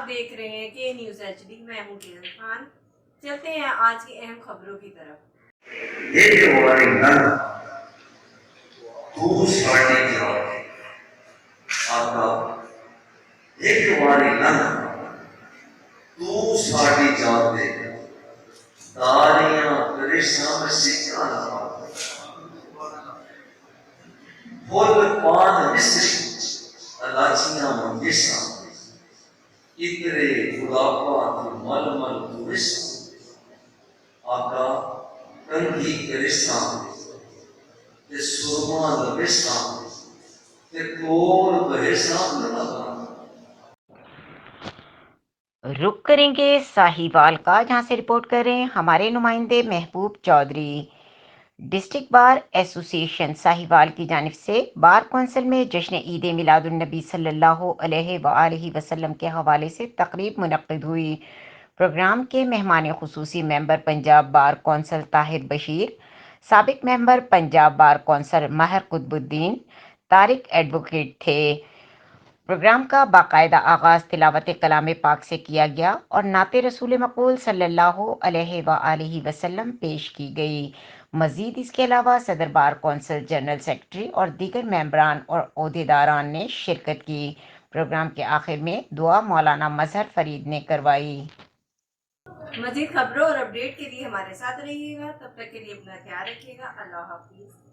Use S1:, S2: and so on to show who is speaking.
S1: دیکھ رہے ہیں کے نیوز ایچ ڈی، میں ہوں کیرن خان۔ چلتے ہیں آج کی اہم خبروں کی طرف۔
S2: رخ کریں گے ساہیوال کا، جہاں سے رپورٹ کر رہے ہیں ہمارے نمائندے محبوب چودھری۔ ڈسٹرکٹ بار ایسوسی ایشن ساہیوال کی جانب سے بار کونسل میں جشن عید میلاد النبی صلی اللہ علیہ وآلہ وسلم کے حوالے سے تقریب منعقد ہوئی۔ پروگرام کے مہمان خصوصی ممبر پنجاب بار کونسل طاہر بشیر، سابق ممبر پنجاب بار کونسل ماہر قطب الدین طارق ایڈوکیٹ تھے۔ پروگرام کا باقاعدہ آغاز تلاوت کلام پاک سے کیا گیا اور نعت رسول مقبول صلی اللہ علیہ وآلہ وسلم پیش کی گئی۔ مزید اس کے علاوہ صدر بار کونسل، جنرل سیکرٹری اور دیگر ممبران اور عہدیداران نے شرکت کی۔ پروگرام کے آخر میں دعا مولانا مظہر فرید نے کروائی۔
S1: مزید خبروں اور اپڈیٹ کے لیے ہمارے ساتھ رہیے گا، تب تک کے لیے اپنا خیال رکھیے گا۔ اللہ حافظ۔